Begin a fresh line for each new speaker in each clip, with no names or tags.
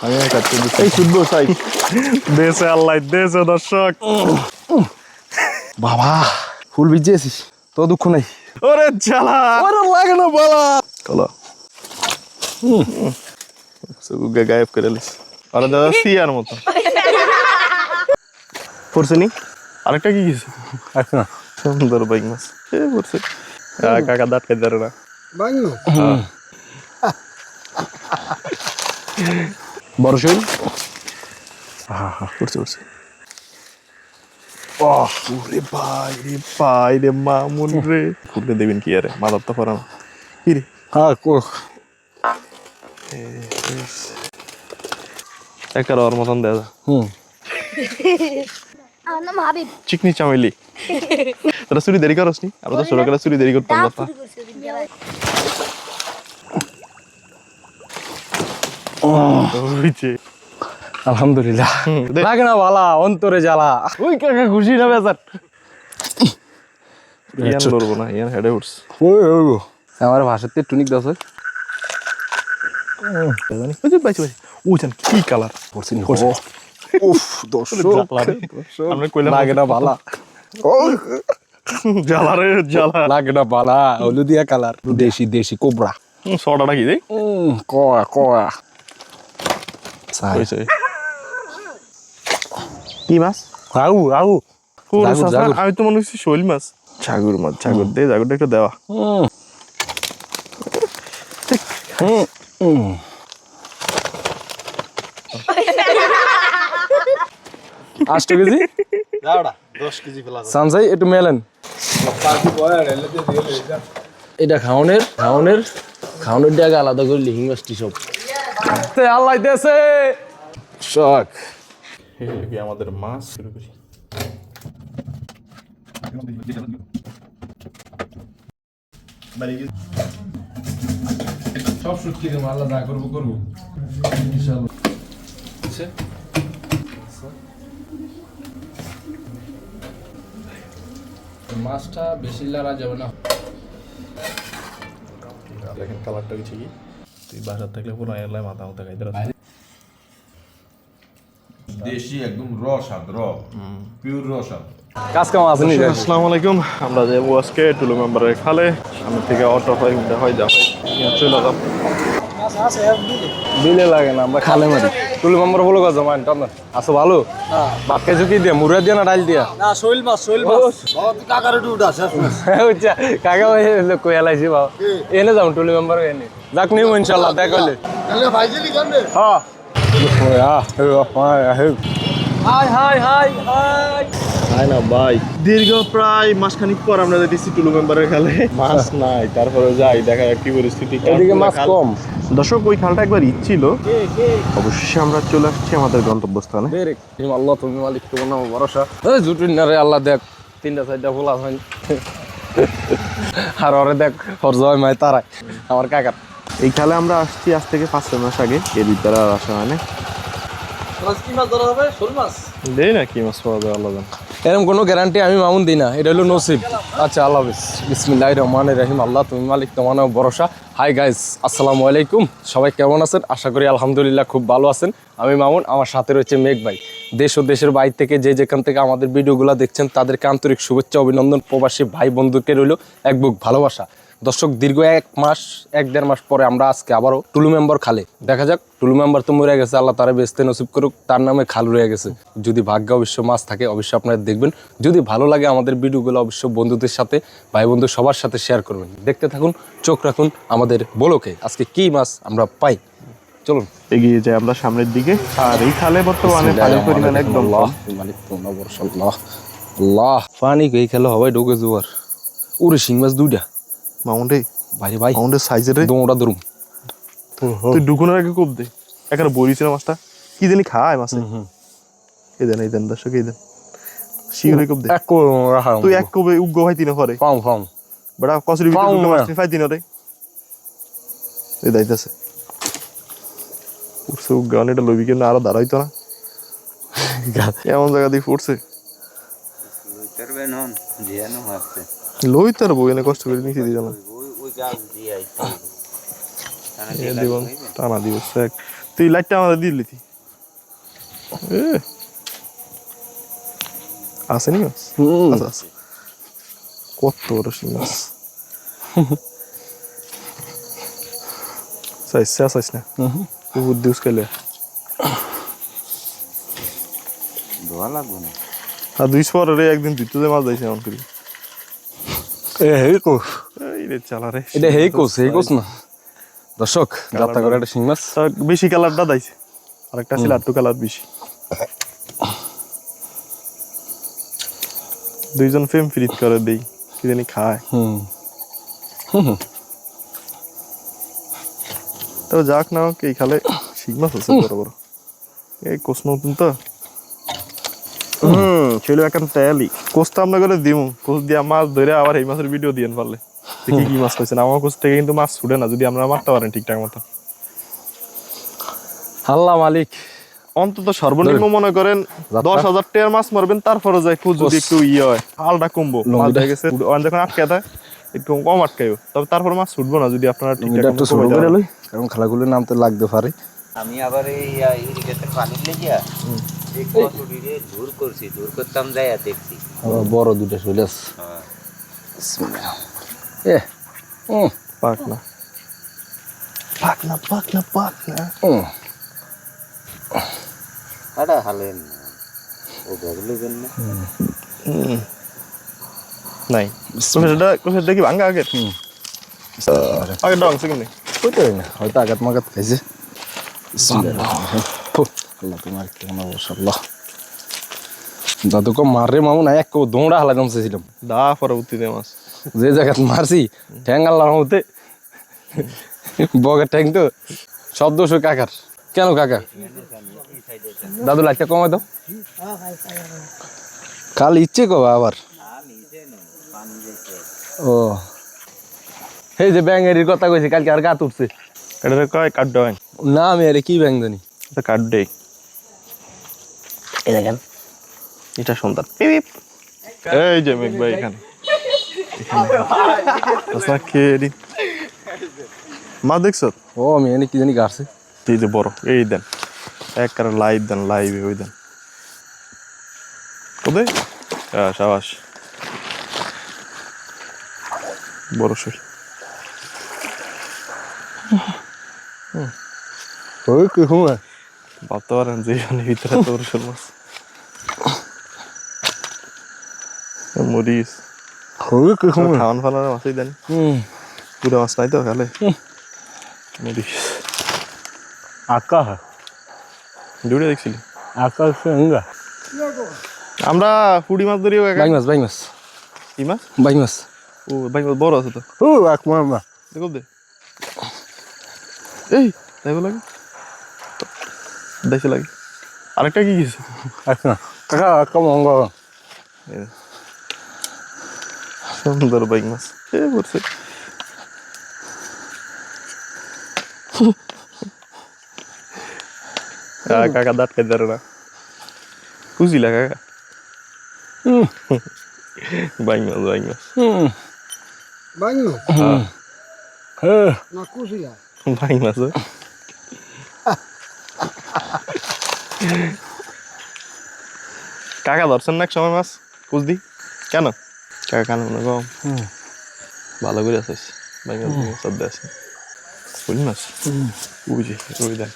আমি কাটতে দিচ্ছি এই শুদ্ধ সাই দেশে আল্লাহ দেশে দর্শক
বাবা ফুল ভিজেছিস তো দুঃখ নাই
ওরে জ্বালা
ওরে লাগে না বাবা
চলো সুগা গায়েব করে লিস আরে দাদা সিয়ার মতো পড়ছেনি আরেকটা কি কিছু
আচ্ছা
সুন্দর বাইক মাছ এ পড়ছে কাকা দাঁত খাই ধরে না
বাইক না
বড় শৈল
পড়ছে পড়ছে ওরে ভাই রে মামুন রে ফুটে দেবেন কি আরে মাদার তো পড়া কি রে
হ্যাঁ
একটা ওর মতন দেয়া
আমার নাম হাবিব
চিকনি চামেলি তোরা চুরি দেরি করস নি আমরা তো ছোটবেলা চুরি দেরি করতাম না
আলহামদুলিল্লাহ লাগে না বালা অন্তরে জ্বালা ওই কাকা খুশি না বেজার
ইয়ান লড়বো না ইয়ান হেডে উঠস
আমার ভাষাতে টুনিক দাস
ওইখান কি কালার
করছি উফ দর্শক
আমরা কইলাম
লাগে না বালা
জ্বালা রে জ্বালা
লাগে না বালা হলুদিয়া কালার দেশি দেশি কোবরা
সডাটা কি দেই
কয়া কয়া
কি মাছ
আউ আউ
আমি তো মনে হচ্ছে শৈল মাছ ছাগর মাছ ছাগর দে ছাগরটা একটু দেওয়া
আষ্ট কেজি
10 কেজি ফেলা
সানসাই একটু মেলেন এটা খাওনের টাকা আলাদা করে লিহিং মাছটি সব আল্লাহ দেশে শখ
আমাদের মাছ শুরু করি
সব শুটকি দেবো আল্লাহ যা করবো করবো ইনশাআল্লাহ মাছটা বেশি লাড়া যাবে না
দেখেন কালারটা কিছু কি তুই বাসার থাকলে পুরো এলাকায় মাথা মাথা খাইতে
দেশি একদম র স্বাদ র পিওর র স্বাদ
কাজ কাম আছে নি
আসসালামু আলাইকুম আমরা যাবো আজকে টুলু মেম্বারের খালে সামনে থেকে অটো হয় যা হয় চলে যাব
বিলে লাগে না আমরা খালে মারি তুলি মাম্বার বলো কাজ মান টান আছো ভালো ভাত খাইছো কি দিয়া মুড়া দিয়া না ডাল দিয়া
না শৈল মাছ বহুত কাকার উঠা শেষ
বুঝছা কাকা ভাই কই এলাইছি বাবা এনে যাও টুলি মেম্বার এনে যাক নিও ইনশাআল্লাহ দেখালে
তাহলে ভাইজেলি কান্দে
হ্যাঁ হাই হাই হাই হাই
তাই না ভাই দীর্ঘ প্রায় মাসখানিক পর আমরা যাইতেছি টুলু মেম্বারের খালে মাছ নাই তারপরে যাই দেখা যাক কি পরিস্থিতি
এদিকে মাছ কম
দর্শক ওই খালটা একবার ইচ্ছিল অবশ্যই আমরা চলে আসছি আমাদের গন্তব্যস্থানে
আল্লাহ তুমি মালিক তোমার নাম ভরসা জুটুন না রে আল্লাহ দেখ 3টা 4টা ফুলা হয় আর ওরে দেখ ওর জয় মাই তারাই আমার কাকার
এই খালে আমরা আসছি আজ থেকে 5-6 মাস আগে এর ভিতরে আর আসা হয় না
কি মাছ ধরা হবে শোল মাছ
দেই না কি মাছ পাওয়া যায় আল্লাহ জানে
এরকম কোনো গ্যারান্টি আমি মামুন দিই না এটা হলো নসিব আচ্ছা আল্লাহ হাফিজ বিসমিল্লাহির রহমানির রহিম আল্লাহ তুমি মালিক তোমার নাম ভরসা হাই গাইস আসসালামু আলাইকুম সবাই কেমন আছেন আশা করি আলহামদুলিল্লাহ খুব ভালো আছেন আমি মামুন আমার সাথে রয়েছে মেঘ ভাই দেশ ও দেশের বাইরে থেকে যেখান থেকে আমাদের ভিডিওগুলো দেখছেন তাদেরকে আন্তরিক শুভেচ্ছা অভিনন্দন প্রবাসী ভাই বন্ধুকে রইল এক বুক ভালোবাসা দর্শক দীর্ঘ 1-1.5 মাস পরে আমরা আজকে আবারও টুলু মেম্বার খালে দেখা যাক টুলু মেম্বার তো মরে গেছে আল্লাহ তারা বেচতে নসিব করুক তার নামে খাল রয়ে গেছে যদি ভাগ্য অবশ্য মাছ থাকে অবশ্যই আপনারা দেখবেন যদি ভালো লাগে আমাদের ভিডিওগুলো অবশ্য বন্ধুদের সাথে ভাই বন্ধু সবার সাথে শেয়ার করবেন দেখতে থাকুন চোখ রাখুন আমাদের ব্লগে আজকে কি মাছ আমরা পাই চলুন
এগিয়ে যাই আমরা সামনের দিকে আর এই খালে বর্তমানে পানির পরিমাণ একদম
মালিক তোমার ভরসা আল্লাহ পানি এই খেলা হবে ঢোকে জোয়ার ওরে শিং মাছ 2টা
মাউন্টে
ভাই ভাই
মাউন্টের সাইজের
দৌড়া দৌড়ুম
তুই ডুকুনের আগে কোপ দে এখানে বড়িছিল মাছটা কি জানি খায় মাছে এই দেন দর্শক এই দেন শিগরে কোপ দে
এক কো রাখা
তুই এক কোপে উগ্গ ভাই তিন করে
ফাম
বড়া কসরি ভিতরে উগ্গ মাছ ফাই দিন রে এই দাইতাছে উঠছে উগ্গ অনেকটা লবি কেন আরো দাঁড়াইতো না এমন জায়গা দিয়ে ফুটছে
করবে নন জিয়ানো হচ্ছে
লই তার বই এনে কষ্ট করে নিচে দিয়ে জানা
ওই গাছ দিয়ে আইছে
টানা দিব তুই লাইটটা আমাদের দিয়ে দিলি আসেনি মাছ আচ্ছা আচ্ছা কত বড় শিং মাছ সাইজ না বহুত দিউস খেলে
ধোয়া লাগবো না
আর 200 পরে একদিন তুই তো মাছ যাইছে এমন করি
হেই কোস
এই রে চালা রে
এটা হেই কোস না দর্শক যাত্রা করে একটা শিং মাছ
বেশি কালারটা দাইছে আরেকটা ছিল আটটু কালার বেশি দুইজন ফেম ফ্রিজ করে দেই কি জানি খায় তো যাক না হোক এই খালে শিং মাছ আছে বড় বড় এই কোস নতুন তো ছিল এখন তেলি কোসটা আমরা করে দিমু কোস দিয়া মাছ ধরে আবার এই মাছের ভিডিও দিয়েন পারলে দেখি কি মাছ পাইছেন আমার কোস থেকে কিন্তু মাছ ছুটে না যদি আমরা মারতে পারেন ঠিকঠাক মতো
আল্লাহ মালিক
অন্তত সর্বনিম্ন মনে করেন 10,000 টাকার মাছ মারবেন তারপরে যায় খুব যদি একটু ইয়ে হয় আলটা কমবো মাছ হয়ে গেছে যখন আটকে দেয় একটু কম আটকাইও তবে তারপর মাছ ছুটবো না যদি আপনারা ঠিকঠাক
একটু ছোট করে লই কারণ খেলাগুলো নামতে লাগতে পারে
আমি আবার এই ইরিগেশন পানি লেগিয়া এই কত ডিরে দূর করছি দূর করতাম যাইয়া দেখছি
আবার বড় দুটো চলে আসছে এ
পাক না
আরে হালেন ও বগলে গেল না
নাই কোসেটা কি ভাঙা আগে আগে ডং সেকেন্ড নেই
কইতে না হয়তো আঘাত মাঘাত খাইছে আল্লাহ তোমার কেমন অবশ্য আল্লাহ দাদু কো মারে মামু না এক দৌড়া হালা জমছেছিলাম
দা পরবর্তী দে মাছ
যে জায়গাত মারছি ঠ্যাং আল্লাহর মতে বগের ঠ্যাং তো শব্দ শুই কাকার কেন কাকা দাদু লাইটটা কমাই দাও কাল ইচ্ছে কবা আবার ও এই যে ব্যাঙের কথা কইছি কালকে আর গাত উঠছে
এটা কয় কাট দেয়
না আমি আরে কি ব্যাং জানি
এটা কাট দেই
এই দেখেন
এটা সুন্দর পিপ এই যে মেঘ ভাই এখানে আচ্ছা কেডি মা দেখছো
ও আমি এনে কি জানি গাড়ছে
এই যে বড় এই দেন এক কার লাইভ দেন লাইভে ওই দেন কোথায় সাবাস বড় শৈল
ওই কি হুমা
ভাবতে পারেন যে ভিতরে তোর শোল মাছ মরিস
ওই কি হুমা
খাওয়ান ফালার মাছই দেন পুরো মাছ নাই তো খালে মরিস
আকা
দূরে দেখছিলি
আকা সঙ্গা
আমরা পুড়ি মাছ ধরি
বাই মাছ
কি মাছ
বাই মাছ
ও ভাই বড় আছে তো
ও এক মামা
দেখো দে এই দেখো লাগে দেখে লাগে আরেকটা কি গেছে
আচ্ছা কাকা আকা মঙ্গ
সুন্দর বাইক মাছ এ বলছে কাকা দাঁত খাই দাঁড়ো না খুঁজিলা কাকা বাইক মাছ
Banho?
হ্যাঁ
Na cozinha.
বাইক মাছ কাকা ধরছেন না এক সময় মাছ কুচদি কেন কাকা কানে মনে কম ভালো করে আছিস বাইক মাছ সব আছে কোন মাছ ওই যে ওই দেন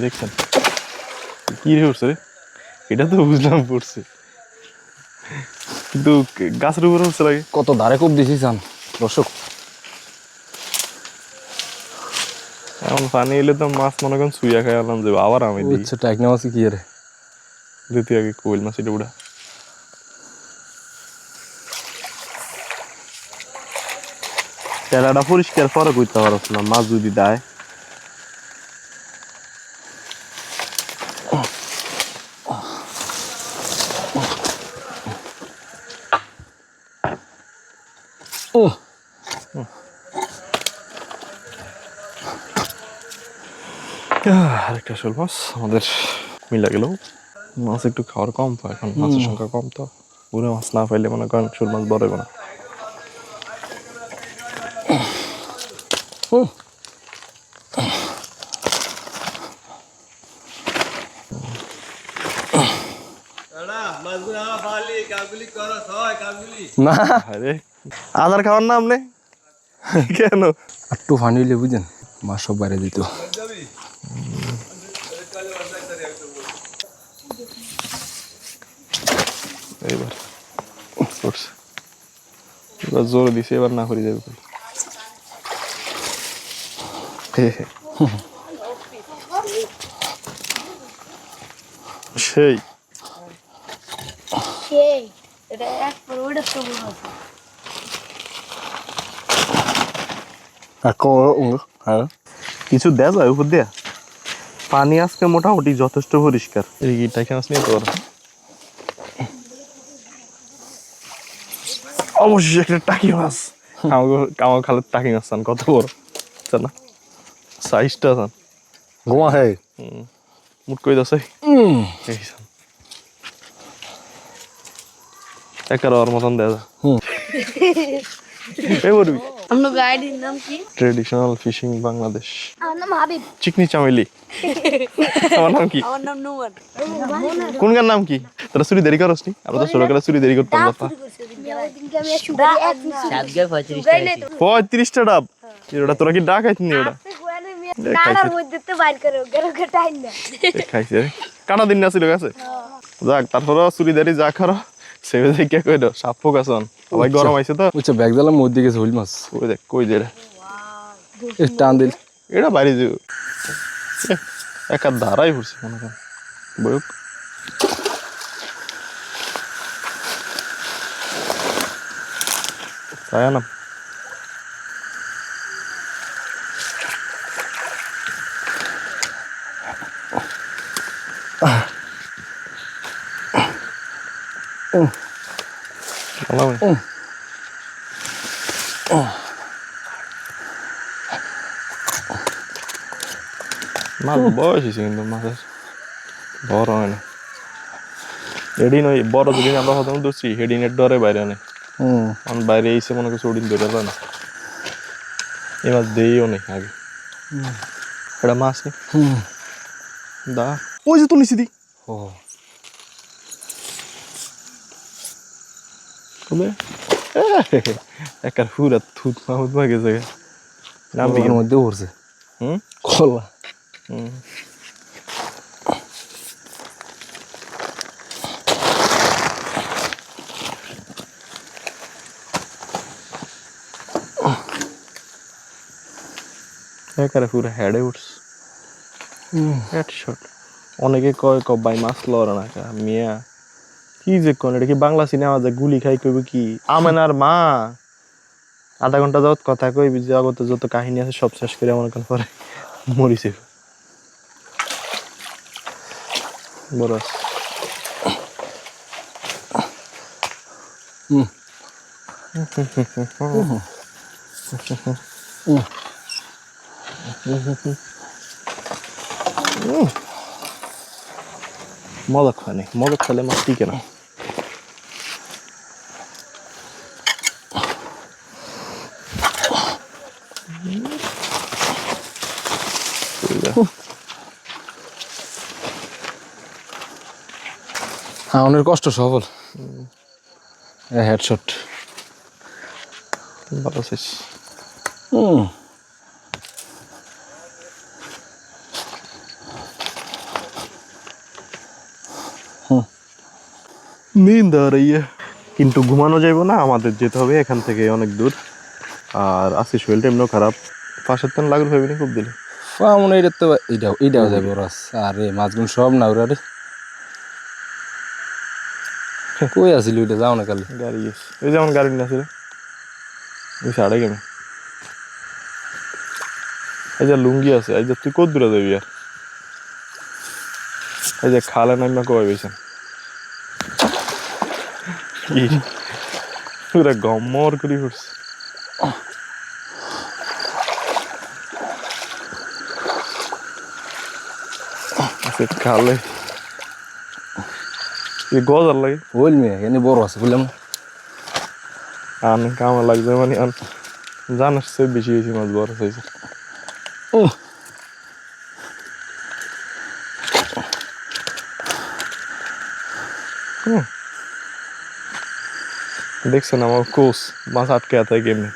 দেখছেন কি রে উঠছে রে এটা তো বুঝলাম পড়ছে কিন্তু গাছের উপরে উঠছে লাগে
কত ধারে খুব দিছি চান দর্শক
এখন পানি এলে তো মাছ মনে করেন শুইয়া খাই আলাম যে আবার আমি দিই
আচ্ছা টাইক না মাছি কি রে
দিতে আগে কোয়েল মাছ এটা উড়া তেলাটা পরিষ্কার পরে করতে পারছ না মাছ যদি দেয় আরেকটা শোল মাছ আমাদের মিলা গেল মাছ একটু খাওয়ার কম পায় এখন মাছের সংখ্যা কম তো পুরো মাছ না পাইলে মনে করেন শোল মাছ বড় হবে না
না
আরে আদার খাওয়ার নাম নেই কেন?
একটু পানি হইলে বুঝেন মাছ সব বাইরে দিত।
এইবার করছে, এবার জোর দিছে, এবার না করে যাবে। সেই
সেই এটা একবার ওটা তো বড় আছে।
হ্যাঁ
কিছু দেয়া যায় উপর দেয়া? পানি আজকে মোটামুটি যথেষ্ট পরিষ্কার। এই টাকি মাছ নিয়ে তো অবশ্যই একটা টাকি মাছ। আমার খালের টাকি মাছ চান কত বড় না, সাইজটা চান
ঘুমা হে
মুট কই দাসে এই চান একার ওর মতন দেয়া যায়। এই বলবি
আপনার গাইডের নাম কি?
Traditional fishing Bangladesh.
আমার নাম হাবিব।
চিকনি চামেলি। আমার নাম কি?
আমার নাম নুমান।
কোন গান নাম কি? তোরা চুরি দেরি করস নি? আমরা তো ছোটবেলা চুরি দেরি করতাম না। 35টা ডাব এটা তোরা কি ডাক খাইছিস ওটা? খাইছে কাটা দিন না ছিল গেছে। যাক তারপরে চুরি দেরি যা খারো সেবে দেখে কই দাও সাপ ফোক আছেন ভাই, গরম আইছে তো
বুঝছো ব্যাগ জ্বালাম মধ্যে গেছে হুইল মাছ।
ওই দেখ কই দে
টান দিল
এটা বাইরে যাও একা ধারাই পড়ছে মনে করেন বয়ক। তাই না মাছ বয়স হয়েছে কিন্তু মাছের বড় হয় না। হেডিন ওই বড় যদি আমরা প্রথমে ধরছি হেডিনের ডরে বাইরে নেই, বাইরে এসে মনে করছে ওডিন ধরে যায় না। এই মাছ দিয়েও নেই আগে এটা মাছ নেই দা ওই যে তো নিচে দি
ও
একার পুরা থুত মাহুত মা গেছে নাম
ওর মধ্যে পড়ছে কলা।
একারে পুরো হেডে উঠছে হেডশট। অনেকে কয় ভাই মাছ লড়ে না কা মিয়া কি যে কোন এটা কি বাংলা সিনেমা যে গুলি খাই কইবে কি আমেনার মা আধা ঘন্টা যাবত কথা কইবি জগতে যত কাহিনী আছে সব শেষ করে আমার কাছে পরে মরিছে বড় মজা খায় নাই, মজা খেলে মাছ টিকে না।
হ্যাঁ অনেক কষ্ট সফল হেডশট
ভালো শেষ। নিন্দ আর ইয়ে কিন্তু ঘুমানো যাইব না, আমাদের যেতে হবে এখান থেকে অনেক দূর। আর আজকে শরীরটা এমনিও খারাপ, পাশের তেন লাগল ভেবে খুব দিলে
মনে হয় তো এইটাও যাবে রস। আরে মাছগুলো সব না ওরা রে কই আসিল ওইটা যাও না কালি
গাড়ি গেছে ওই যেমন গাড়ি নিয়ে আসলে ওই সাড়ে গেমে এই যে লুঙ্গি আছে এই যে তুই কত দূরে যাবি আর এই যে খালে নাইমা কবে বেছেন পুরা গম্মর করে উঠছে। খালে গজার লাগে
বল মেয়ে এখানে বড় আছে বুঝলাম না
আন কামা লাগছে মানে আন জানার সে বেশি বেশি মাছ বড় হয়েছে। দেখছেন আমার কোচ মাছ আটকে আছে কেমনি।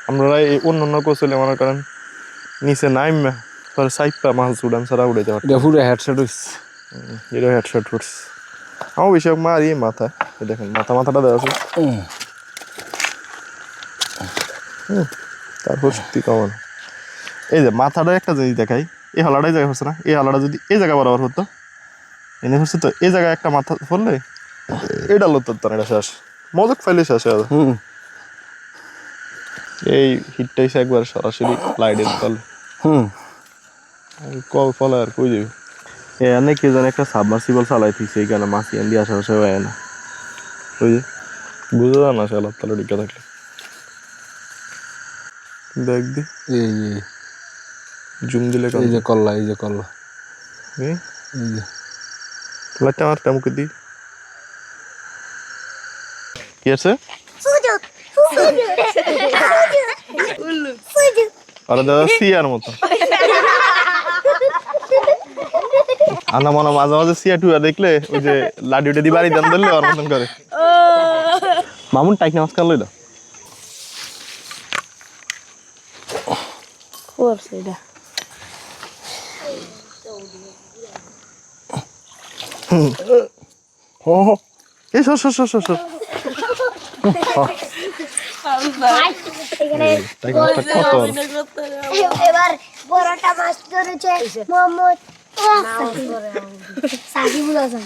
আমরা এই অন্য অন্য কোচ হলে মনে করেন নিচে নাইমা পরে সাইপা মাছ উড়ান ছাড়া উড়াইতে পারত।
এটা পুরো হেডশট হইছে।
এটা হেডশট করছে। আমার বেশি মারি মাথায়, এই দেখেন মাথাটা দেওয়া আছে। তারপর সত্যি কমন এই যে মাথাটা একটা জিনিস দেখাই, এই হালাটাই জায়গা হচ্ছে না, এই হালাটা যদি এই জায়গা বরাবর হতো এনে হচ্ছে তো এই জায়গায় একটা মাথা পড়লে এটা লড়তো না, এটা শেষ মজক ফাইলে শেষ হয়ে যায়। এই হিটটা এসে একবার সরাসরি লাইটের তলে কল ফলে আর কই যাবি। এনে কে জানে একটা সাবমার্সিবল চালাই থইছে, এইখানে মাছ ইয়ান দিয়ে আশেপাশে হয় না, ওই যে বুঝা যায় না শালার তলে ঢুকে থাকলে। দেখ দি
এই
জুম দিলে
এই যে কল্লা, এই যে কল্লা,
এই
এই যে
লাইটটা আমার টামুকে দি কি আছে আরে দাদা সিয়ার মতো আনা মনে মাঝে মাঝে সিয়া টুয়া দেখলে ওই যে লাডিটা দি বাড়ি দাম ধরলে ওর মতন করে। মামুন টাইক নামাজ কাল লইল
করছে এটা
এই সর সর সর সর সর টাইক নামাজটা কত বড়।
এবার বড়টা মাছ ধরেছে মোহাম্মদ সাকিবুল হাসান।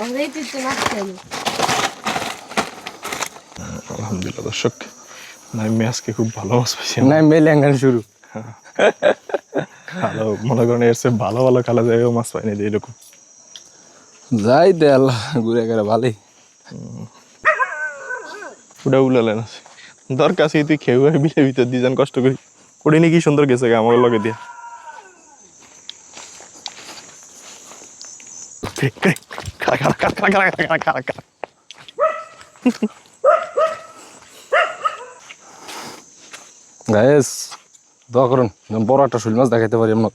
আলহামদুলিল্লাহ দর্শক নাইমে আজকে খুব ভালো মাছ পাইছি।
না মেল অ্যাঙ্গেল শুরু।
ভালো মনে করেন এর চেয়ে ভালো ভালো খালা জায়গায় মাছ পাইনি যে এরকম।
যাই দে আল্লাহ ঘুরে গেলে ভালোই।
ওটা উলালেন আছে দরকার আছে তুই খেয়ে বিলে ভিতর দিয়ে যান কষ্ট করি ওটা নিয়ে কি সুন্দর গেছে আমার লগে দিয়া।
গাইস দোয়া করুন বড় একটা শোল মাছ দেখাইতে পারি আমরা।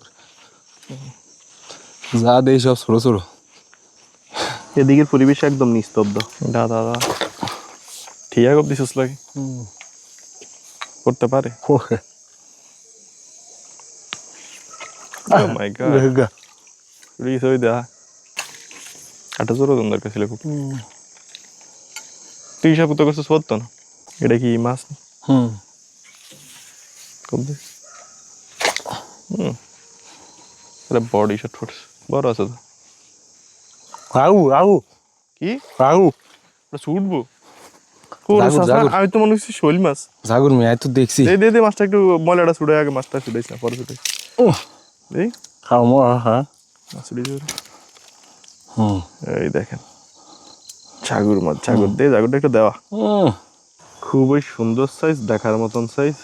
যা দেই সব ছোট ছোট।
এদিকের পরিবেশ একদম নিস্তব্ধ। দাদা ঠিক আছে দিছিস লাগে করতে পারে। Oh my god. রিস হই দা কাটা জোর দরকার ছিল খুব। তুই হিসাব তো করছিস হতো না এটা কি মাছ কম দে এটা বডি শট ফোর্স বড় আছে তো
আউ আউ
কি
আউ
ছুটবো আমি তো মনে হচ্ছে শোল মাছ।
জাগুর মেয়ে তো দেখছি।
দে দে মাছটা একটু ময়লাটা ছুটে আগে মাছটা ছুটাইস না পরে ছুটাই এই
খাও মো হ্যাঁ
মাছ ছুটে যাবে। এই দেখেন ছাগুর মাছ ছাগুর দে ছাগুরটা একটু দেওয়া খুবই সুন্দর সাইজ দেখার মতন সাইজ।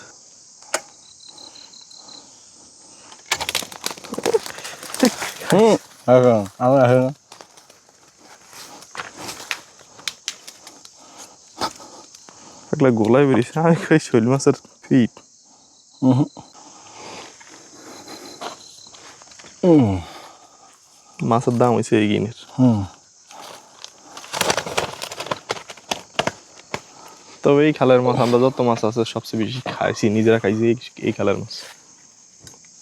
একটা গোলাই বেরিয়েছে আমি খাই শৈল মাছের ফিট। মাছের দাম হয়েছে এই গিনের। তবে এই খালের মাছ আমরা যত মাছ আছে সবচেয়ে বেশি খাইছি নিজেরা খাইছি এই খালের মাছ,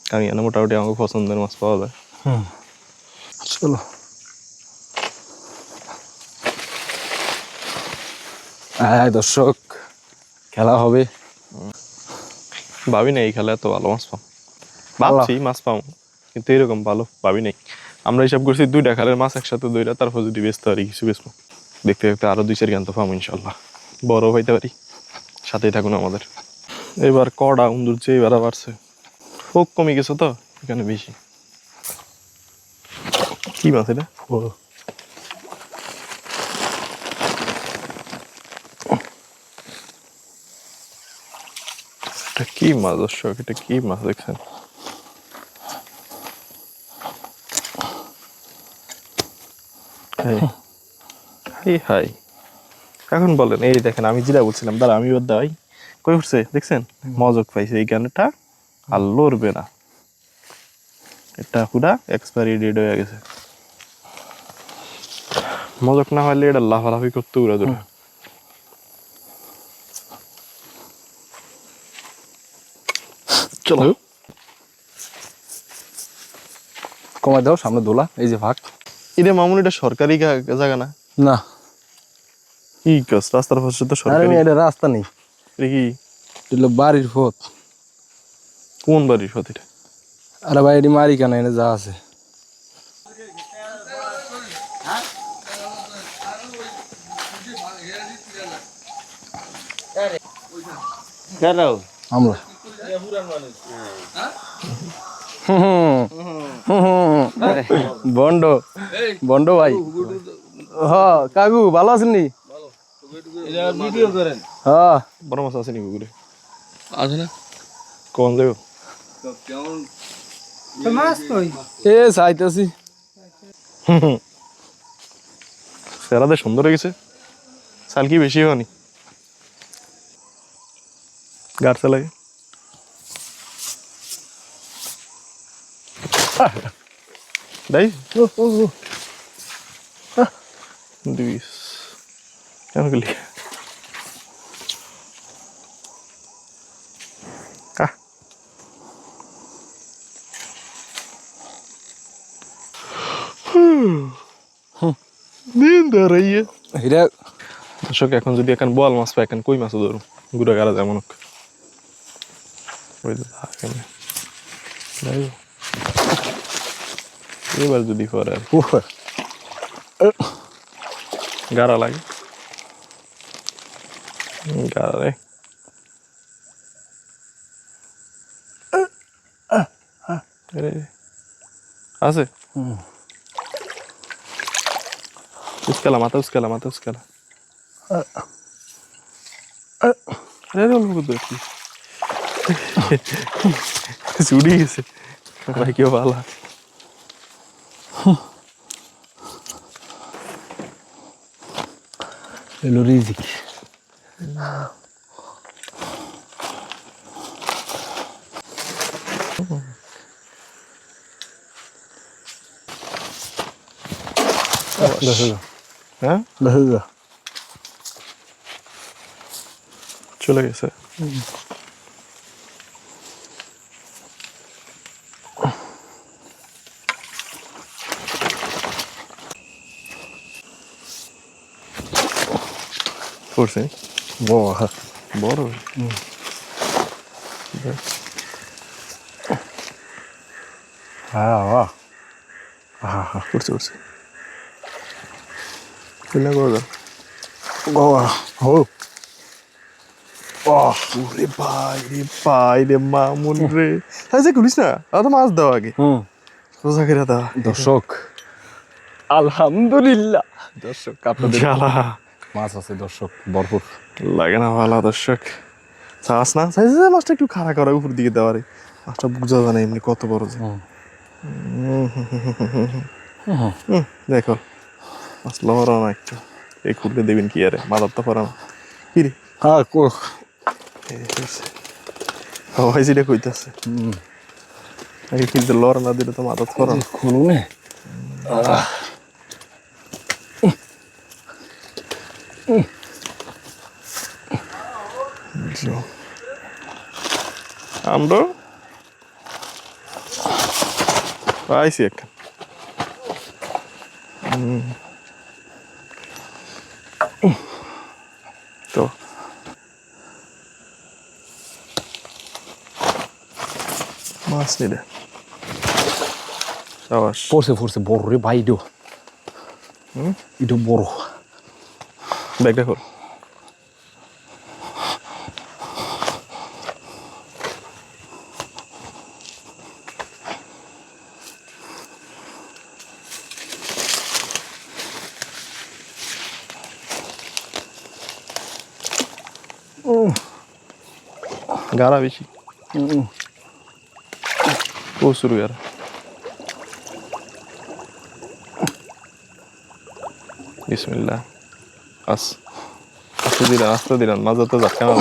কারণ এখানে মোটামুটি আমাকে পছন্দের মাছ পাওয়া যায়।
চলো দর্শক খেলা হবে।
ভাবি না এই খেলা এত ভালো মাছ পাম, ভাবছি মাছ পাম কিন্তু এরকম ভালো ভাবি নাই। আমরা হিসাব করছি 2টা খালের মাছ একসাথে 2টা, তারপর যদি বেচতে পারি কিছু বেচবো, দেখতে দেখতে আরো 2-4 জ্ঞান তো পাবো ইনশাল্লাহ, বড় হইতে পারি। সাথেই থাকুন আমাদের। এবার কড়া উন্দুর চেয়ে এবার বাড়ছে, ফোক কমে গেছে তো এখানে বেশি। কি মাছ এটা? এটা কি মাছ দর্শক, এটা কি মাছ দেখছেন? হাই হাই এখন বলেন, এই দেখেন আমি যেটা বলছিলাম দাঁড়া আমি ওর দাঁড়াই কই উঠছে দেখছেন, মজক পাইছে এই গানটা আর লড়বে না, এটা পুরা এক্সপায়ারি ডেট হয়ে গেছে। মজক না হলে এটা লাফালাফি করতে উড়া দূরে। চলো
কমাই দাও, সামনে দোলা, এই যে ভাগ।
এটা মামুন, এটা সরকারি জায়গা না?
না
কি কাজ, রাস্তার পাশে তো
আরে
সরকারি।
এটা রাস্তা নেই,
এটা কি
এটা হলো বাড়ির পথ।
কোন বাড়ির সাথে এটা?
আরে ভাই এটি মারি কেন, এনে যা আছে। আমরা বন্ড বন্ড ভাই। হ কাকু ভালো আছেন নি? হ্যাঁ
বড় মাছ আছে নি পুকুরে?
আছে না?
কোন যাবো?
এ চাইতেছি।
সেরাদে সুন্দর হয়ে গেছে। সাল কি বেশি হয়নি? গাড় চালাই দাই দুইশ কেন গেলি? দিন দাঁড়াইয়ে
এটা
দর্শক, এখন যদি এখন বল মাছ পাই, এখন কই মাছও ধরুন গুড়া গাড়া যেমন হোক। এবার যদি পরে আর গাড়া লাগে গাড়া রে আছে উস্কালা মাথা উস্কালা মাথা উস্কালা চুড়ি গেছে ভাই, কেউ ভালো
এলো রিজিক।
হ্যাঁ চলে গেছে। পড়ছে
বড়
বড়
হ্যাঁ
পড়ছে পড়ছে খুলনা গড়া ওরে ভাই রে ভাই রে মামুন রে, আচ্ছা খুলিস না, তো মাছ দাও আগে, সোজা করে দাও।
দর্শক আলহামদুলিল্লাহ, দর্শক আপনাদের
জ্বালা
মাছ আছে দর্শক ভরপুর।
লাগে না ভালো দর্শক, চাষ না চাইছে মাছটা একটু খাড়া করা উপর দিকে দেওয়ারে, মাছটা বুঝা যায় না এমনি কত বড় যে। দেখো মাছ লহরা না একটু, এই খুললে দেবেন কি আরে, মাদার তো পারা না কি রে।
হ্যাঁ
সবাই যেটা কইতেছে কিন্তু লড় না দিলে তো মাথা ফরা
খুলুন
আমরা পাইছি একটা তো মাছ নিলে সাবাস
পড়ছে বড় রে ভাই, এটা বড়।
ব্যাগটা খোল। গাড়া বেশি প্রচুর গাড়া। বিসমিল্লাহ, আস্তে দিলাম মাঝে তো ঝাটকা না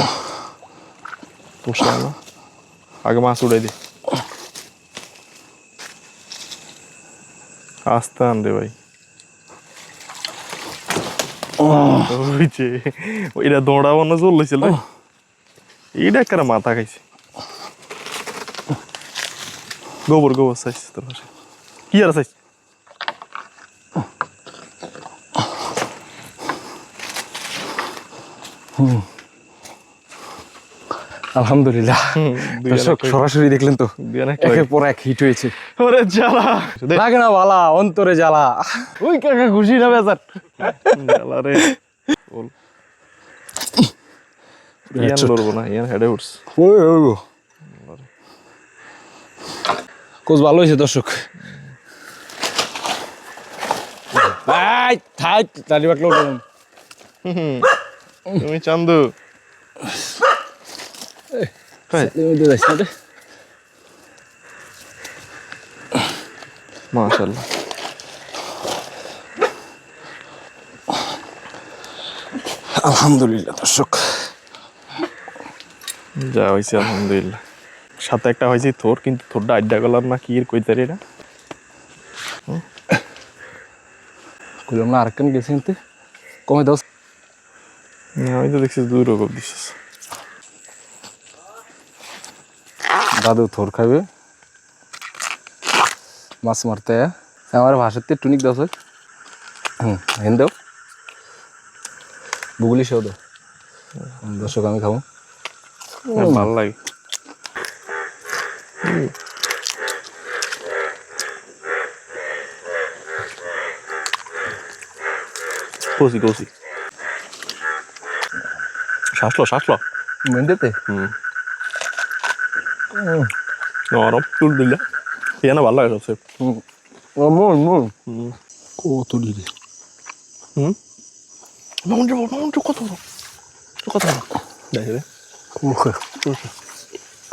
পুষে না, আগে মাছ উড়াই দি, আস্তে আন রে ভাই। এটা দৌড়াবো না চলছিল, এইটা একটা মাথা খাইছে। গোবর গোবর সাইজ তোর পাশে কি আর সাইজ
আলহামদুলিল্লাহ দর্শক সরাসরি দেখলেন তো একের পর এক হিট হয়েছে
ওরে জ্বালা
লাগে না বালা অন্তরে জ্বালা ওই কাকা খুশি না বেজার
জ্বালা রে বল ইয়ান লড়বো না ইয়ান হেডে উঠস
ওই ওই কোচ ভালো হয়েছে দর্শক আই থাই তালি বাটলো
তুমি চান্দু মাশাআল্লাহ
আলহামদুলিল্লাহ দর্শক
যা হয়েছে আলহামদুলিল্লাহ সাথে একটা হয়েছে থোর কিন্তু থোরটা আড্ডা গলার না কি কইতারি না
কইলাম না আরেকখান গেছে কিন্তু কমে দাও
আমি তো দেখছি 2 রকম দিছিস
দাদু থোর খাবে মাছ মারতে আমার ভাষাতে টুনিক দাও স্যার হেন দাও বুগুলি সেও দাও দর্শক আমি খাবো
ভালো লাগে কষি কষি শ্বাসলো
মেনতে
নরম তুল দিলে এখানে ভালো লাগে সবচেয়ে
কত দিদি
মাউন্ট কত কত দেখে রে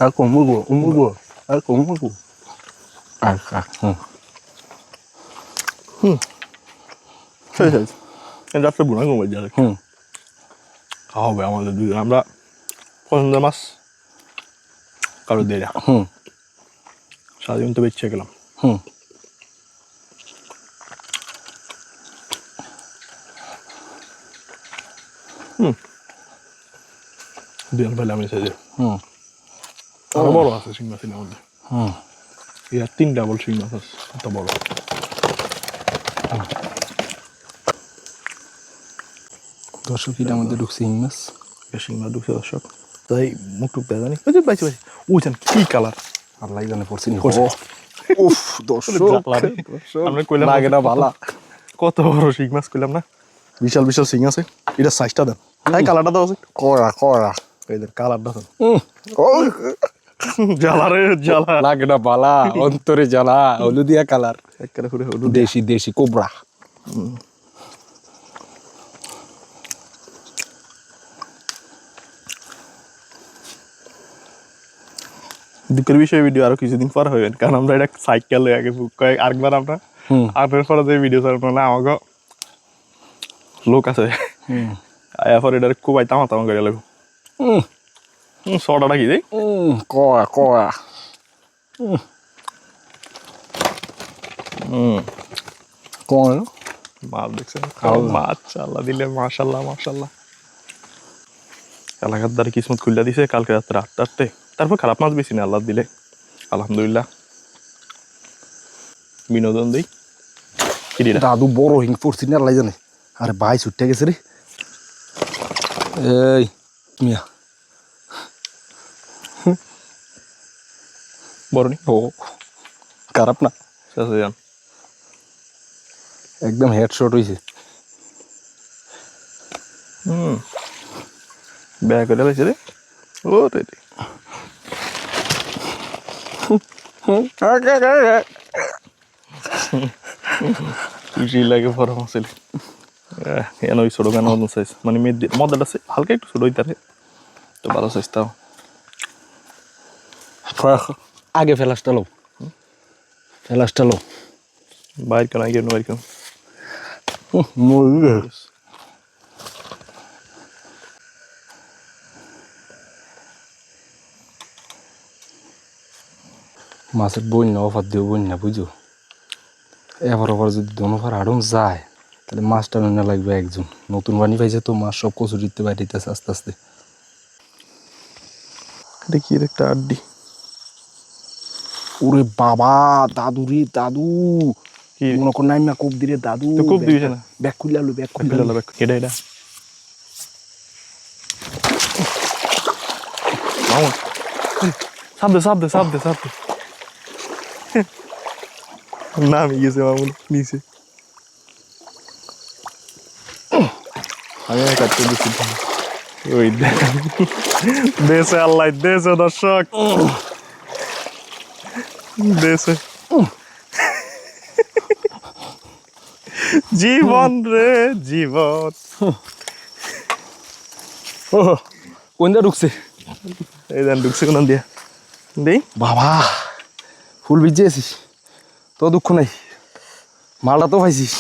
আর মুরগো আর মুরগো আর
রাত্রে বুনা ঘুমাই যাবে খাওয়া হবে আমাদের দুজন আমরা পছন্দের মাছ কারো দিয়ে যা সারাদিন তো বেঁচে গেলাম দুজন পেলে আমি সেজে আরো বড় আছে শিং মাছের মধ্যে ইয়ার 3 ডাবল শিং মাছ আছে এত বড়
দর্শক এটা আমাদের ঢুকছে ইংমাস
শিং মাছ ঢুকছে দর্শক তাই মুখ টুক দেয় জানি বাইছে ওইখান কি কালার
আর লাই জানে পড়ছি উফ দর্শক
আমরা কইলাম
লাগে না ভালা
কত বড় শিং মাছ কইলাম না বিশাল বিশাল শিং আছে এটা সাইজটা দেন তাই কালারটা দাও আছে
করা
এদের কালারটা দেন জ্বালারে জ্বালা
লাগে না ভালা অন্তরে জ্বালা হলুদিয়া কালার
একেবারে করে হলুদ
দেশি কোবরা
দুঃখের বিষয় ভিডিও আরো কিছুদিন পর হইবেন কারণ আমরা এটা সাইকেল আগে আরেকবার আমরা আপনার পরে যে ভিডিও ছাড়বো না আমাকে লোক আছে আয়া পরে এটা খুব তামা তামা করে লাগবো সটাটা কি দেই
কয়া কোন
মাছ দেখছেন মাছ আল্লাহ দিলে মাশাল্লাহ মাশাল্লাহ এলাকার দ্বারা কিসমত খুললা দিছে কালকে রাত্রে 8:30 তারপর খারাপ মাছ বেশি না আল্লাহ দিলে আলহামদুলিল্লাহ বিনোদন দেই
দাদু বড় হিং পড়ছি না লাই জানে আরে ভাই ছুটে গেছে রে এই মিয়া
বড় নি
ও খারাপ না
শেষ যান
একদম হেডশট হইছে
ব্যাগ করে লাইছে রে ও রে খুশি লাগে বড় মাছ এন ওই ছোট গান মতন সাইজ মানে মদাটা হালকা একটু ছোট হইতারে তো ভালো সাইজ তাও
আগে ফেলাসটা লো
বাইর কেন আগে বাইর কেন
মাছের বন্যা অফার দিও বন্যা বুঝো এবার যদি দোনোবার আড়ম যায় তাহলে মাছটা না লাগবে একজন নতুন পানি পাইছে তো মাছ সব কচুরিতে বাইরেতেছে আস্তে আস্তে
এটা কি একটা আড্ডি
ওরে বাবা দাদু রে দাদু
কি
মনে কর নাই না কোপ দিরে দাদু
তো কোপ দিবি না
ব্যাক খুললালো ব্যাক
খুলে লাবে কেডা এটা মামুন সাবদে নাম গেছে মামুন নিচে আমি কাটতে দিচ্ছি ওই দেশে আল্লাহ দেশে দর্শক দেশে জীবন রে জীবন
ও কোনটা ঢুকছে
এই দেন ঢুকছে কোন দিয়া দেই
বাবা ফুল ভিজেছিস তো দুঃখ নাই মালটা তো পাইছিস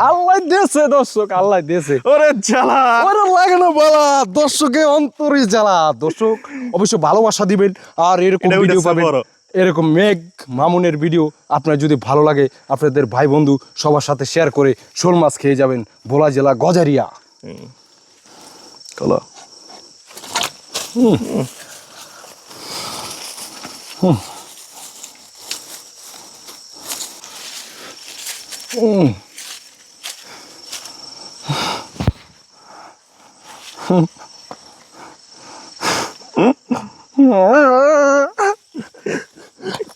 আল্লাহ দেশে দর্শক আল্লাহ দেশে
ওরে জ্বালা
ওরে লাগে না বলা দর্শকে অন্তরে জ্বালা দর্শক অবশ্য ভালোবাসা দিবেন আর এরকম
এটা
ভিডিও
হইতাছে
পাবেন
বড়।
এরকম মেঘ মামুনের ভিডিও আপনার যদি ভালো লাগে আপনাদের ভাই বন্ধু সবার সাথে শেয়ার করে শোল মাছ খেয়ে যাবেন ভোলা জেলা গজারিয়া
কলা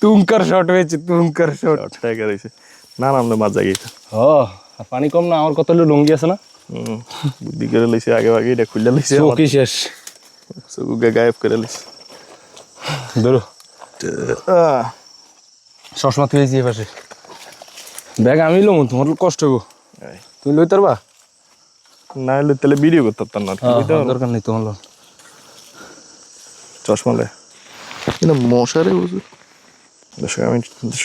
তুমকার শট হয়েছে তুমকার শট
টাইগার হয়েছে না নামলে মাছ জাগিয়েছে
ও পানি কম না আমার কত লুঙ্গি আছে না
বুদ্ধি করে লইছে আগে আগে এটা খুললে লইছে
চোখই শেষ
চোখে গায়েব করে লইছে
ধরো চশমা তুই পাশে ব্যাগ আমি লম তোমার কষ্ট হবো তুমি লই পারবা
না হলে তাহলে ভিডিও করতে পারতাম না
দরকার নেই তোমার লোন
চশমা লে কিন্তু মশারে বুঝু দর্শক আমি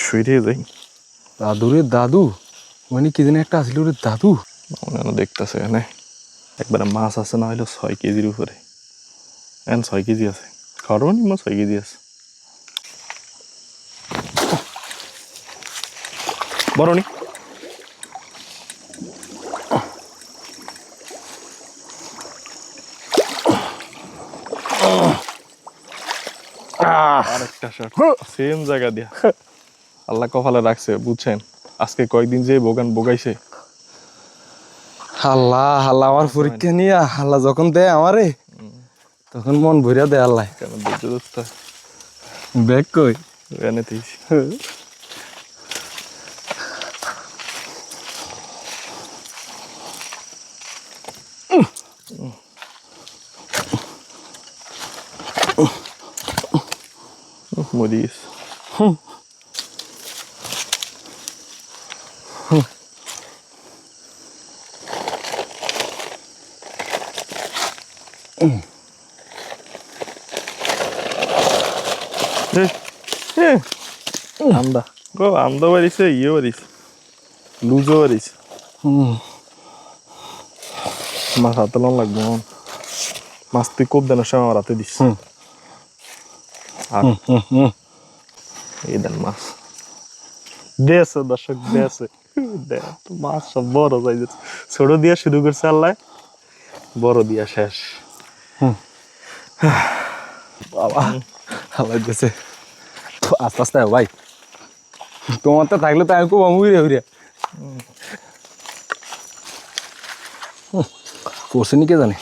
শুয়ে যাই
দাদু রে দাদু মানে কি দিন একটা আসলে রে দাদু
মনে দেখতেছে এখানে একবারে মাছ আছে না হইলো 6 কেজির উপরে এখন 6 কেজি আছে খাওয়ার নি মাছ 6 কেজি আছে বড় নি আরেকটা শট সেম জায়গা দিয়া আল্লাহ কপালে রাখছে বুঝছেন আজকে কয়েকদিন যে বোগাইছে
আল্লাহ আল্লাহ আমার পরীক্ষা নিয়ে আল্লাহ যখন দেয় আমারে তখন মন ভরিয়া দেয় আল্লাহ
কেন ধৈর্য ধরতে
ব্যাগ কই
এনে দিস মরিস আমদা গো আমদা বাড়িছে ইয়ে বাড়িছে লুজো বাড়িছে মাছ হাতে লন লাগবে মাছ তুই কোপ দেনার সময় আমার হাতে দিস আর এই দেন মাছ দেশে দর্শক দেশে মাছ সব বড় যাই যাচ্ছে ছোট দিয়া শুরু করছে আল্লাহ বড় দিয়া শেষ
বাবা আল্লাহ দিয়েছে আস্তে আস্তে ভাই তোমার তো থাকলে তো আমি খুব আমুই রে পড়ছে নি কে জানে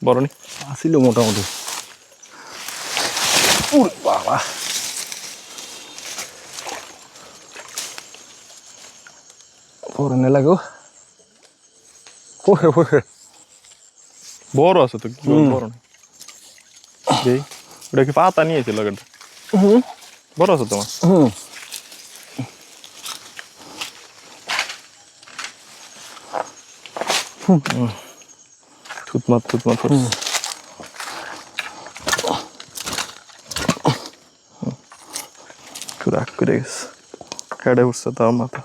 বড় নি
আসিল মোটামুটি বাবা পরে লাগো
বড় আছে তো কি বড় নেই দেই ওটা কি পাতা নিয়েছিল লগেটা বড় আছে তোমার থুতমাত রাগ করে গেছে কেটে উঠছে তার মাথা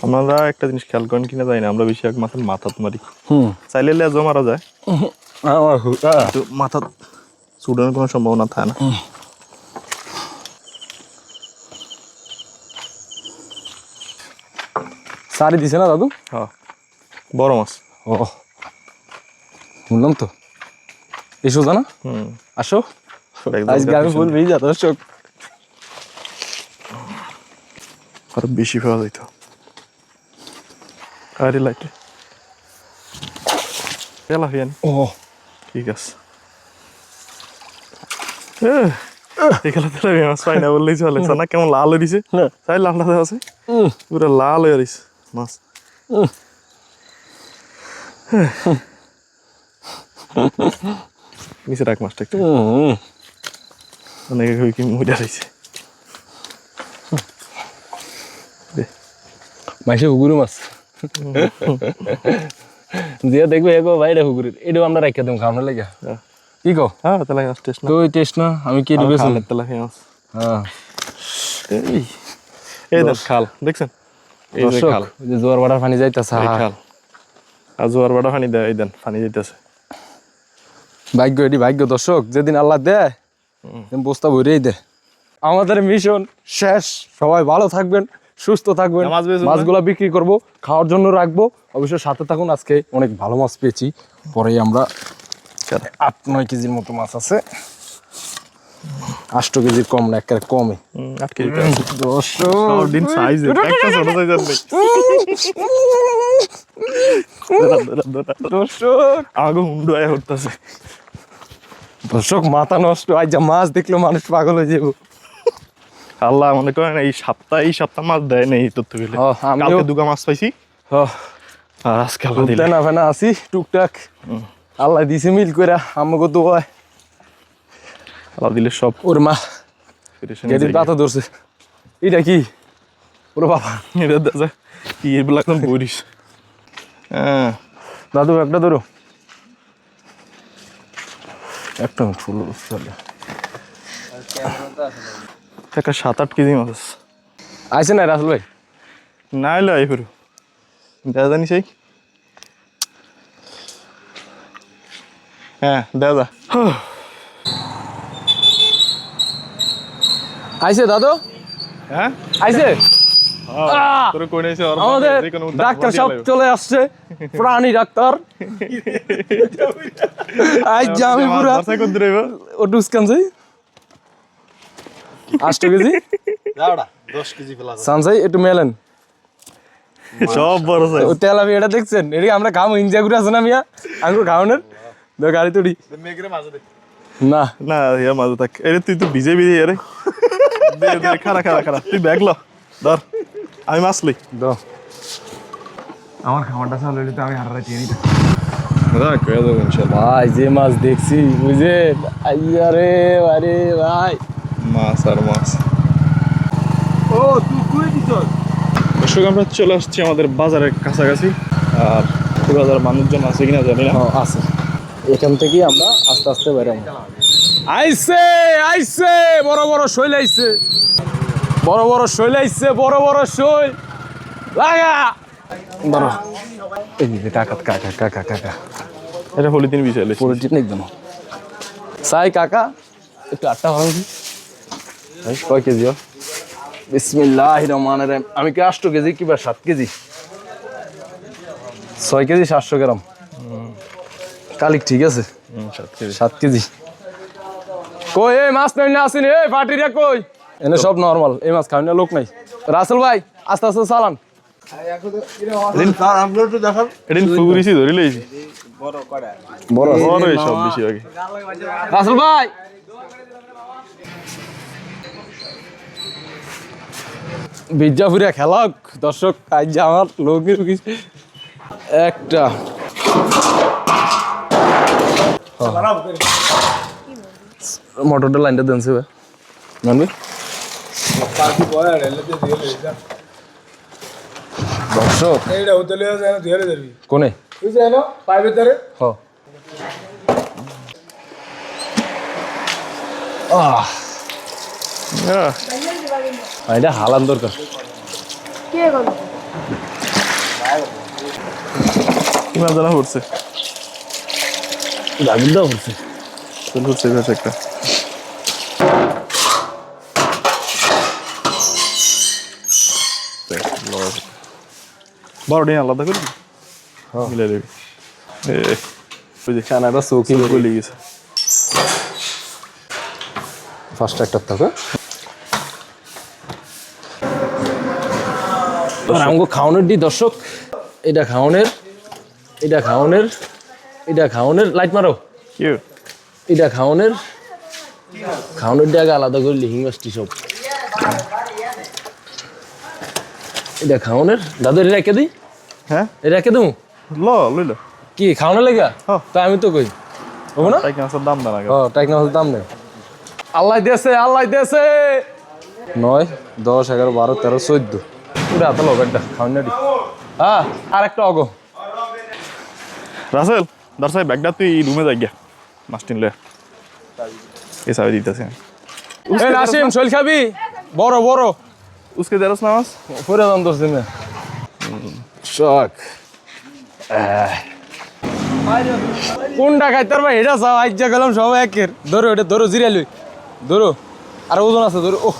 আমরা একটা জিনিস খেয়াল করেন কিনা যাই না আমরা বেশি এক মাথার মাথা মারি চাইলে লেজও মারা যায় তো মাথা চুড়ানোর কোনো সম্ভাবনা থাকে না
সারি দিছে না দাদু
হ্যাঁ বড় মাছ
ও শুনলাম তো এই সোজা না? আসো, আজকে আমি ফুল ভিজা দর্শক।
আরো বেশি পাওয়া যাইতো। আরে লাইট তেলাপিয়ান,
ও
ঠিক আছে। এখানে তেলাপিয়া মাছ পাই না বললেই চলে। না কেমন লাল হয়ে দিছে, তাই লালটা দেওয়া আছে, পুরো লাল হয়ে দিছে মাছ। নিচে রাখ মাছটা একটু, অনেকে কি মজা রয়েছে।
মাইসে হুগুরু মাছ যে দেখবে এগো ভাই এটা হুগুরের, এটাও আমরা রাখিয়া দেবো খাওয়ানোর লাগে। কি কো?
হ্যাঁ তেলাপিয়া মাছ টেস্ট না,
তো টেস্ট না, আমি কি দিবে
তেলাপিয়া মাছ।
হ্যাঁ
এই দেখ খাল দেখছেন, এই যে
দর্শক,
খাল,
ওই যে জোয়ার বাটার পানি যাইতেছে।
এই খাল আর জোয়ার বাটা পানি দেয়, এই দেন পানি যাইতেছে।
ভাগ্য, এটি ভাগ্য দর্শক, যেদিন আল্লাহ দেয় বস্তা ভরেই দেয়। আমাদের মিশন শেষ, সবাই ভালো থাকবেন, সুস্থ থাকবেন।
মাছ বেচুন না?
মাছগুলা বিক্রি করব, খাওয়ার জন্য রাখবো। অবশ্যই সাথে থাকুন, আজকে অনেক ভালো মাছ পেয়েছি। পরেই আমরা 8-9 কেজির মতো মাছ আছে, 8 কেজির কম না, একেবারে কমে।
8 কেজি
দর্শক
দিন সাইজ একটা ছোট সাইজ আর নেই।
দর্শক
আগে হুন্ডু আয় হতেছে।
দর্শক মাথা নষ্ট, আজ যা মাছ দেখলে মানুষ পাগল হয়ে যাবো।
আল্লাহ মনে করেন এই সপ্তাহ মাছ দেয় নেই তথ্য পেলে।
আমিও
কালকে দুগা মাছ পাইছি আর আজকে আবার দিলে।
না ফেনা আছি টুকটাক, আল্লাহ দিছে মিল করে আমাকে তো হয়।
আল্লাহ দিলে সব
ওর মা
পেরেশানি
গেদির
জায়গা।
পাতা ধরছে, এটা কি ওরে বাবা,
এটা দেখা কি এগুলো একদম বলিস। হ্যাঁ
দাদু একটা ধরো, একটা ফুল চলে।
একটা 7-8 কেজি মাছ
আইসে না রাসেল ভাই?
না এলো এই ফেরু দেখা জানি সেই। হ্যাঁ দেখা যা।
আইসে দাদু,
হ্যাঁ
আইসে।
তোর কোন এসে ওর
আমাদের
যে কোনো
ডাক্তার সব চলে আসছে, প্রাণী ডাক্তার। আজ যে আমি পুরা ও টুসকান যাই 8 কেজি
10 কেজি ফেলা
সানসাই একটু মেলেন।
সব বড় সাইজ।
ও তেলাপি এটা দেখছেন, এদিকে আমরা খাবো, ইঞ্জা ঘুরে আছে না মিয়া আঙ্গুর খাওয়ানোর গাড়ি তুড়ি
মেঘরে মাঝে দে।
না।
না ইয়া মাঝে থাক। এরে তুই তো ভিজে আরে খারা তুই ব্যাগ ল ধর, আমি মাছ লই।
দাও
আমার খাবারটা চালু হলে তো আমি হারাই চিনি।
রাখ হয়ে যাবে ইনশাআল্লাহ।
ভাই যে মাছ দেখছি বুঝে, আরে আরে ভাই
মাছ আর মাছ।
ও তুই কুয়ে দিছ?
দর্শক আমরা চলে আসছি আমাদের বাজারের কাছাকাছি, আর এই বাজার মানুষজন আছে কিনা জানি না।
আছে, এখান থেকে আমরা আস্তে আস্তে বেরোবো। আইছে আইছে বড় বড় শৈল আইছে, বড় বড় শৈল আইছে, বড় বড় শৈল লাগা বড়। এই যে কাকা কাকা কাকা কাকা
এটা হলিদিন বিষয়
পুরো ঠিক নেই একদম। সাই কাকা একটু 8টা ভাঙি কয় কেজি? বিসমিল্লাহির রহমানির রহিম। আমি কি 8 কেজি কিংবা 7 কেজি? 6 কেজি 700 গ্রাম কালিক, ঠিক আছে 7 কেজি। কই এই মাছ নাই না আসেনি, এই পার্টিরা কই? এনে সব নরমাল, এই মাছ খাওয়ার লোক নাই। রাসেল ভাই আস্তে আস্তে চালান।
এদিন ফুগুরিছি ধরি লইছি
বড়
বড় সব বেশি আগে।
রাসেল ভাই বিজ্জাপুরিয়া খেলাক দর্শক, আজ আমার লোকের একটা মোটরটা লাইনটা দেন সে মানবে দর্শক
এইটা হোটেলে যেন ধরে ধরবি।
কোনে
তুই যেন পাইপের ধারে
হ আহ এটা হালান দরকার।
কে করলো?
কি মাছ জানা পড়ছে,
দাবিল দাও বলছে
চল পড়ছে বেশ একটা। বড় ডিম আলাদা করবি, মিলে দেবি। ওই যে
চানাটা চৌকি
গলে গেছে।
ফার্স্ট একটা থাকে আমাকে খাওয়ানোর দি দর্শক, এটা খাওয়ানোর লাইট মারো,
কি
এটা খাওয়ানোর আগে আলাদা করে লিভিং মাছটি সব এটা খাওয়ানোর দাদু এটা রেখে দিই,
হ্যাঁ
এটা রেখে দেবো
লইল
কি খাওয়ানো লেগা তা আমি তো কই হবো না
টাইক মাছের দাম দেন আগে
টাইক মাছের দাম নেই আল্লাহ দিয়েছে 9 10 11 12 13 14 পুরো হাতে লবেরটা খাওয়ানো দি হ্যাঁ আর একটা অগো
রাসেল দর্শাই ব্যাগটা তুই রুমে যাই গিয়া মাছ টিনলে এই সাবে দিতেছে
এ নাসিম শৈল খাবি বড়
উসকে দেরস না মাছ
পুরো দাম দোষ দিনে শক কোনটা খাইতার ভাই এটা চাও আইজা গেলাম সব একের ধরো এটা ধরো জিরা লই ধরো আর ওজন আছে ধরো ও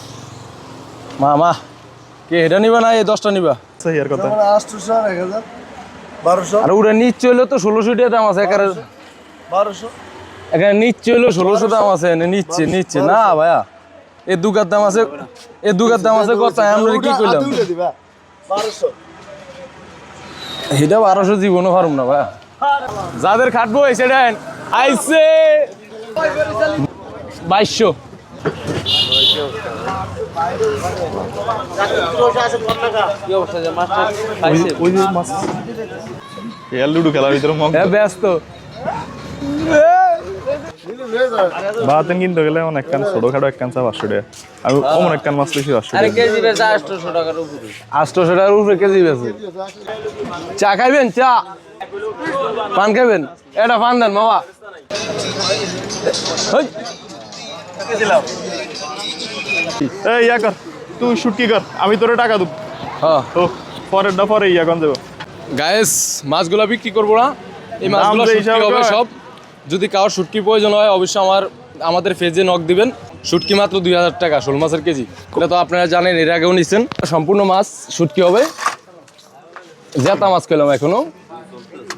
মা কে এটা নিবা না এই 10টা নিবা
আচ্ছা ইয়ার কথা
800 1000 1200
আর ওটা নিচ চইলো তো 1600 টাকা দাম আছে একারে
1200
এখানে নিচ চইলো 1600 দাম আছে নিচ্ছে না ভাইয়া এই দুগার দাম আছে কত আমরা কি কইলাম
দিবা 1200
এটা 1200 জীবনও পারুম না ভাইয়া যাদের খাটবো এসে দেন আইছে 2200
ওই যে মাছ এর লুডু খেলার ভিতরে মগ
ব্যস্ত
বাতেন কিনতে গেলে অনেক কান ছোটখাটো এক কান চা 500 টাকা আর অমন এক কান মাছ বেশি 500 টাকা
কেজি বেচা 800 টাকার উপরে
800 টাকার উপরে কেজি বেছে চা খাইবেন চা পান খাইবেন এটা পান দেন মামা
এই ইয়া কর তুই শুটকি কর আমি তোরে টাকা দেব
হ্যাঁ
ও পরে ইয়া কোন দেব
গায়েস মাছগুলো বিক্রি করবো না এই মাছগুলো
দাম যে
শুটকি
হিসাবে
হবে
কয়।
সব যদি কারোর শুটকি প্রয়োজন হয় অবশ্যই আমাদের পেজে নক দিবেন শুটকি মাত্র 2000 টাকা শোল মাছের কেজি এটা তো আপনারা জানেন এর আগেও নিচ্ছেন সম্পূর্ণ মাছ শুটকি হবে জেতা মাছ খেলাম এখনো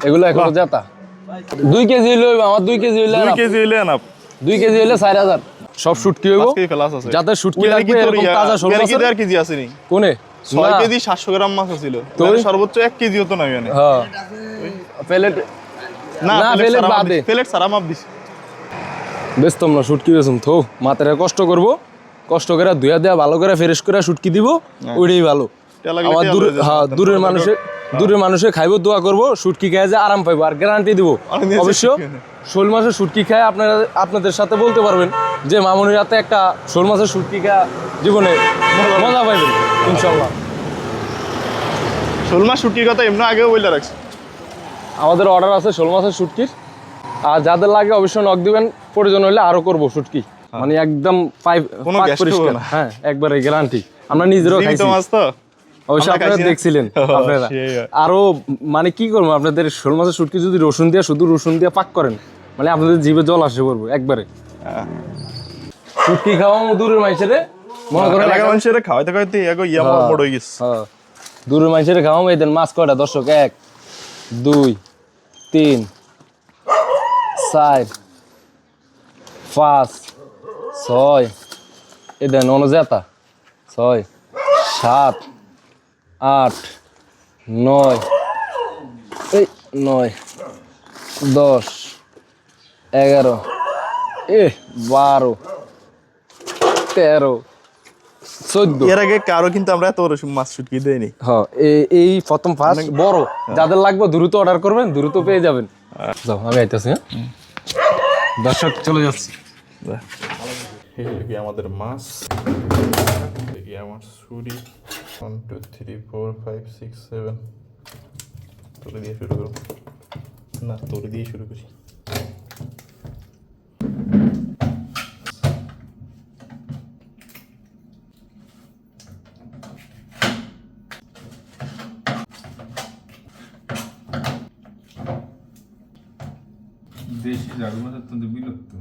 এগুলো এখনো জেতা 2 কেজি হইলে আমার 2 কেজি হইলে
2 কেজি হইলে না
2 কেজি হইলে 4000 সব শুটকি হইব
আজকে ফেলাস আছে
যাদের শুটকি লাগবে এরকম তাজা শোল
মাছ
মাছের
আর কেজি আছে নি
কোনে
6 কেজি 700 গ্রাম মাছ ছিল
তো?
সর্বোচ্চ 1 কেজি হতো না মানে
হ্যাঁ প্লেট না, প্লেট বাদে।
প্লেট সারা মাপ দিছি
বেচতাম না শুটকি বেচুম থো মাথায় কষ্ট করব কষ্ট করে ধুয়া দেয়া ভালো করে ফ্রেশ করে শুটকি দিব ওইটাই ভালো
টেলা লাগলে
আমার
টেলা
দূর
হয়ে যায়।
হ্যাঁ দূরের মানুষে খাইবো দোয়া করব শুটকি খায় যে আরাম পাইবো আর গ্যারান্টি দিব
আর নিজে
অবশ্য
শুটকি খায়।
শোল মাছের শুটকি খায় আপনাদের সাথে বলতে পারবেন যে মামুনির হাতে একটা শোল মাছের শুটকি খায় জীবনে মজা পাইবেন ইনশাল্লাহ
শোল মাছ শুটকির কথা এমনি আগেও বইলা রাখছি
আমাদের অর্ডার আছে শোল মাছের শুটকির আর যাদের লাগে অবশ্যই নক দিবেন প্রয়োজন হলে আরো করব শুটকি মানে একদম
কোনো
পাক
গ্যাস
পরিষ্কার
না।
হ্যাঁ একবারে গ্যারান্টি আমরা নিজেরও
জীবিত
খাইছি
মাছ তো
অবশ্যই
আমরা
আপনারা
খাইছি না?
দেখছিলেন
ও,
আপনারা
সেই।
আরো মানে কি করবো আপনাদের শোল মাছের শুটকি যদি শুধু রসুন দিয়ে পাক করেন মানে আপনাদের জিভে জল আসে পড়বো একবারে শুটকি খাওয়া দূরের মাইসেরে মনে করেন
এলাকার মানুষের খাওয়াইতে খাওয়াইতে এগো ইয়া
হ্যাঁ।
বড় হয়ে গেছে
হ্যাঁ দূরের মাইসেরে খাওয়া এই দেন মাছ কয়টা দর্শক 1 2 3 4 5 6 এই দেন অনুজাতা 6 7 8 9 এই 9 10 11 12 13 14
এর আগে কারো কিন্তু আমরা এত বড় মাছ শুটকি দেইনি
হ্যাঁ এই প্রথম ফার্স্ট বড় যাদের লাগবে দ্রুত অর্ডার করবেন দ্রুত পেয়ে যাবেন যাও আমি আইতাছি হ্যাঁ দর্শক চলে যাচ্ছি
এই আমাদের মাছ এই আমার ছুরি 1 2 3 4 5 6 7 তোরে দিয়ে শুরু করব না তোরে দিয়ে শুরু করি
দেশি জাগু মাছ অত্যন্ত বিলুপ্ত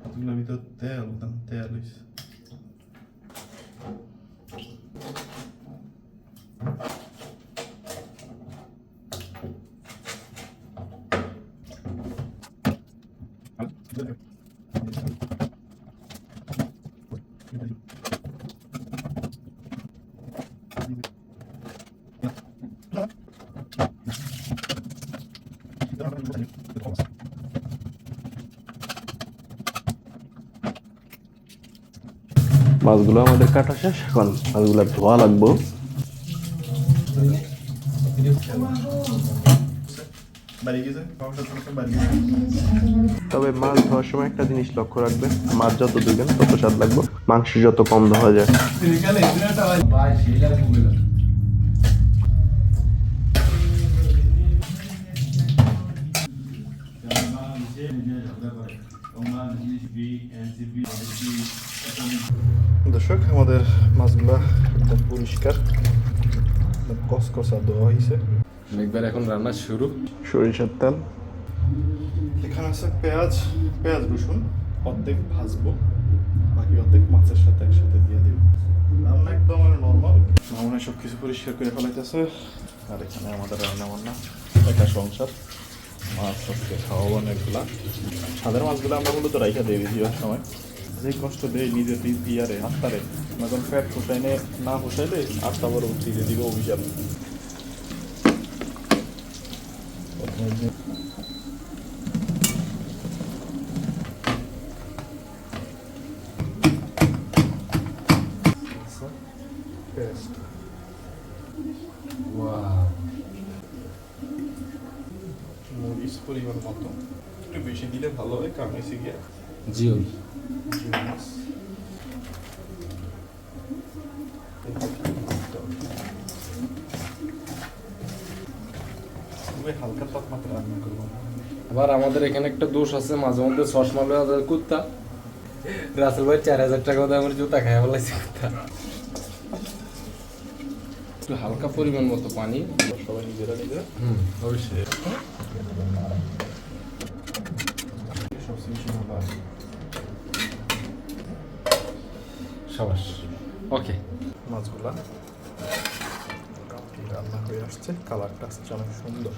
এগুলোর ভিতর তেল হইছে মাছগুলো আমাদের কাটা শেষ, এখন মাছগুলো ধোয়া লাগবো। তবে মাছ ধোয়ার সময় একটা জিনিস লক্ষ্য রাখবে, মাছ যত ধুবেন তত স্বাদ লাগবে, মাংস যত কম ধোয়া যায়। দর্শক, আমাদের মাছগুলা একদম পরিষ্কার, কসকসা ধোয়া হয়েছে।
একবার এখন রান্না শুরু।
সরিষার তেল, এখানে আছে পেঁয়াজ রসুন, অর্ধেক ভাজবো, বাকি অর্ধেক মাছের সাথে একসাথে দিয়ে দেব। রান্না একদম নর্মাল, মামনে সব কিছু পরিষ্কার করে ফেলাইতেছে। আর এখানে আমাদের রান্না বান্না, একটা সংসার, মাছ আজকে খাওয়াবো অনেকগুলা। সাদের মাছগুলো আমরা মূলত রাইখা দিই বেশিরভাগ সময়, যে কষ্ট দেয় নিজের ইয়ারে আত্মারে, এখন ফ্যাট পোষাইনে না পোষাইলে আত্মা বড় দিয়ে দিব অভিযান। মরিচ পরিমাণ মতো, একটু বেশি দিলে ভালো হয়, কারণ এসে গিয়ে
জিও
হালকা তাপমাত্রা রান্না করবো।
আবার আমাদের এখানে একটা দোষ আছে, মাঝে মধ্যে চশমা লয়ে কুত্তা রাসেল ভাই 4000 টাকা দিয়ে আমার জুতা খাই ফেলাইছে কুত্তা। একটু হালকা পরিমাণ মতো পানি,
সবাই নিজেরা
অবশ্যই। সাবাস, ওকে।
মাছগুলা মোটামুটি রান্না হয়ে আসছে, কালারটা আসছে অনেক সুন্দর।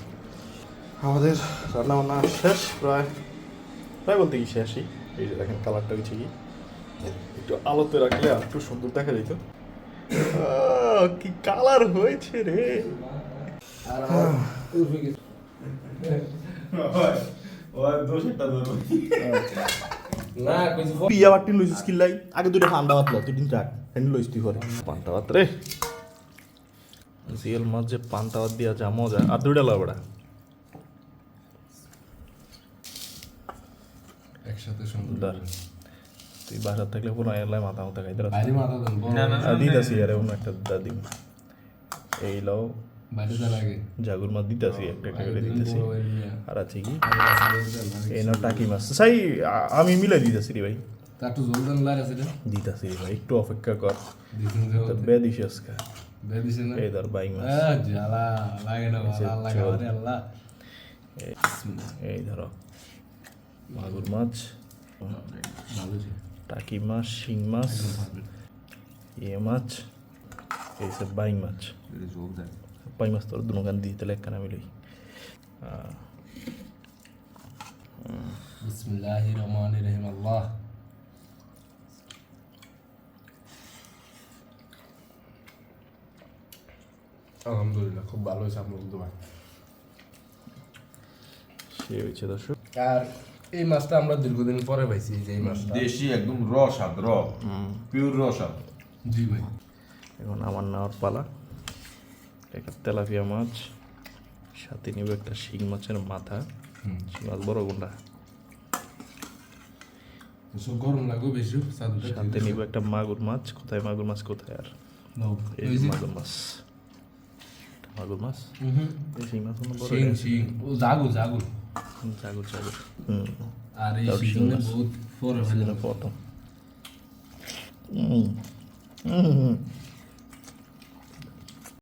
আমাদের রান্না বান্না শেষ, প্রায় বলতে কি শেষই। এই যে দেখেন কালারটা হচ্ছে কি, একটু আলোতে রাখলে আর একটু সুন্দর দেখা যেত। কি কালার হয়েছে রে!
না
পিয়া বাটি লইছিস কিল্লাই, আগে দুটো ঠান্ডা ভাত লো, তুই দিন চাট হ্যান্ড লইস তুই করে পান্তা ভাত রে। জিএল মাছ যে পান্তা ভাত দিয়া যা মজা, আর দুইটা লো বড়া
একসাথে সুন্দর।
তুই বাসার থাকলে পুরো এলাই মাথা মাথা খাইতে
বাইরে মাথা দেন,
দিতাছি আরে অন্য একটা দাদি এই লাও
বাইরে যা লাগে
জাগুর মাছ দিতাছি, একটা একটা করে দিতেছি। আর আছে কি এই নাও টাকি মাছ, সাই আমি মিলাই দিতেছি রে ভাই,
তা একটু জল দেন লাইর আছে রে,
দিতাছি রে ভাই, একটু অপেক্ষা কর।
দিছেন যে
তো বে দিস আজকে,
বে দিছেন না,
এই ধর বাইং মাছ,
জ্বালা লাগে না, ভালো লাগে আরে আল্লাহ।
এই ধরো মাগুর মাছ,
ভালো জি,
টাকি মাছ, শিং মাছ, ইয়ে মাছ, এই সব বাইং মাছ।
এটা জল দেন,
পাই মাছ তোর দুনো গান দিতে লেখা মিলই।
বিসমিল্লাহির রহমানির রহিম। আল্লাহ আলহামদুলিল্লাহ, খুব ভালো হয়েছে আপনার দুধ ভাই।
সে হয়েছে দর্শক।
আর এই মাছটা আমরা দীর্ঘদিন পরে পাইছি, যে এই মাছটা
দেশি একদম র স্বাদ, পিওর র স্বাদ।
জি ভাই।
এখন আমার নেওয়ার পালা। একটা তেলাপিয়া মাছ, সাথে নিব একটা শিং মাছের মাথা, শিং মাছ বড় গুন্ডা,
সব গরম লাগবে বেশি,
সাথে নিব একটা মাগুর মাছ। কোথায় মাগুর মাছ, কোথায় আর এই যে মাগুর মাছ, মাগুর মাছ, এই শিং মাছ বড়,
শিং শিং ও জাগুর জাগুর
জাগুর জাগুর।
আর এই
তার শিং
শিংটা
মাছ।
বহুত পরে ফেলে
প্রথম